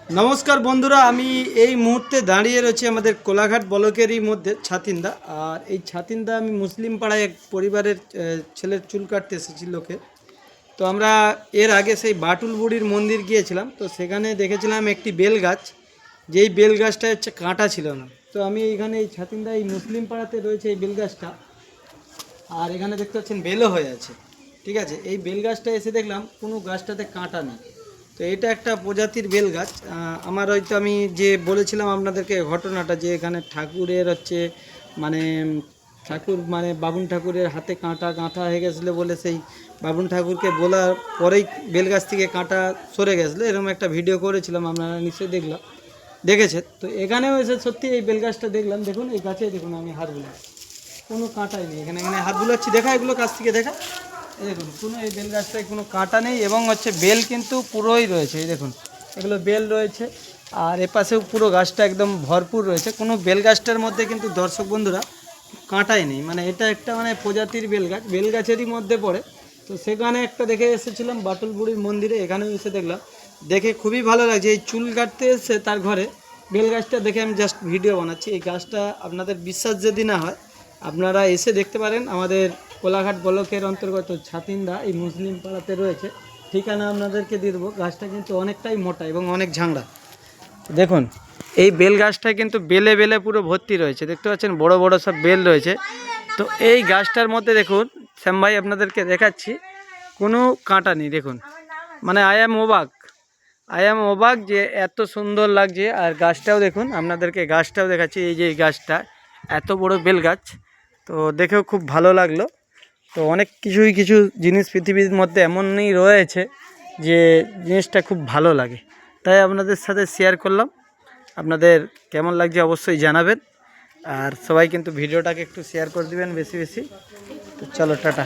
नमस्कार बंधुरा এই মুহূর্তে দাঁড়িয়ে রয়েছে আমাদের কোলাঘাট ব্লকেরই মধ্যে ছাতিন্দা। আর এই ছাতিন্দা আমি মুসলিম পাড়ায় এক পরিবারের ছেলের চুল কাটতে এসেছি লোকে। তো আমরা এর আগে সেই বাটুল বুড়ির মন্দির গিয়েছিলাম, তো সেখানে দেখেছিলাম একটি বেল গাছ, যেই বেল গাছটা হচ্ছে কাঁটা ছিল না। তো আমি এইখানে এই ছাতিন্দা এই মুসলিম পাড়াতে রয়েছে এই বেল গাছটা, আর এখানে দেখতে পাচ্ছেন বেলও হয়ে আছে। ঠিক আছে, এই বেল গাছটা এসে দেখলাম কোনো গাছটাতে কাঁটা নেই। তো এটা একটা প্রজাতির বেল গাছ। আমার হয়তো আমি যে বলেছিলাম আপনাদেরকে ঘটনাটা, যে এখানে ঠাকুরের হচ্ছে মানে ঠাকুর মানে বাবুন ঠাকুরের হাতে কাঁটা গাঁথা হয়ে গেছিলো বলে সেই বাবুন ঠাকুরকে বলার পরেই বেল গাছ থেকে কাঁটা সরে গেছিলো, এরকম একটা ভিডিও করেছিলাম, আপনারা নিশ্চয়ই দেখেছেন। তো এখানেও এসে সত্যি এই বেল গাছটা দেখলাম। দেখুন এই গাছে দেখুন আমি হাত বুলাচ্ছি, কোনো কাঁটাই নেই। এখানে এখানে হাত বুলাচ্ছি, দেখা এগুলো কাছ থেকে দেখা। এই দেখুন কোনো এই বেল গাছটায় কোনো কাঁটা নেই, এবং হচ্ছে বেল কিন্তু পুরোই রয়েছে। এই দেখুন এগুলো বেল রয়েছে, আর এপাশেও পুরো গাছটা একদম ভরপুর রয়েছে। কোনো বেল গাছটার মধ্যে কিন্তু দর্শক বন্ধুরা কাঁটাই নেই, মানে এটা একটা মানে প্রজাতির বেল গাছ, বেল গাছেরই মধ্যে পড়ে। তো সেখানে একটা দেখে এসেছিলাম বাটুল বুড়ির মন্দিরে, এখানেও এসে দেখলাম, দেখে খুবই ভালো লাগছে। এই চুল কাটতে এসে তার ঘরে বেল গাছটা দেখে আমি জাস্ট ভিডিও বানাচ্ছি। এই গাছটা আপনাদের বিশ্বাস যদি না হয়, আপনারা এসে দেখতে পারেন। আমাদের কোলাঘাট ব্লকের অন্তর্গত ছাতিন্দা এই মুসলিম পাড়াতে রয়েছে। ঠিকানা আপনাদেরকে দিয়ে দেবো। গাছটা কিন্তু অনেকটাই মোটা এবং অনেক ঝাংড়া। দেখুন এই বেল গাছটায় কিন্তু বেলে বেলে পুরো ভর্তি রয়েছে, দেখতে পাচ্ছেন বড় বড় সব বেল রয়েছে। তো এই গাছটার মধ্যে দেখুন শ্যাম ভাই আপনাদেরকে দেখাচ্ছি, কোনো কাঁটা নেই। দেখুন মানে আই অ্যাম অবাক যে এত সুন্দর লাগছে। আর গাছটাও দেখুন, আপনাদেরকে গাছটাও দেখাচ্ছি। এই যে এই গাছটা এত বড় বেল গাছ, তো দেখেও খুব ভালো লাগলো। তো অনেক কিছু জিনিস পৃথিবীর মধ্যে এমনই রয়েছে যে জিনিসটা খুব ভালো লাগে, তাই আপনাদের সাথে শেয়ার করলাম। আপনাদের কেমন লাগছে অবশ্যই জানাবেন, আর সবাই কিন্তু ভিডিওটাকে একটু শেয়ার করে দিবেন বেশি বেশি। তো চলো টাটা।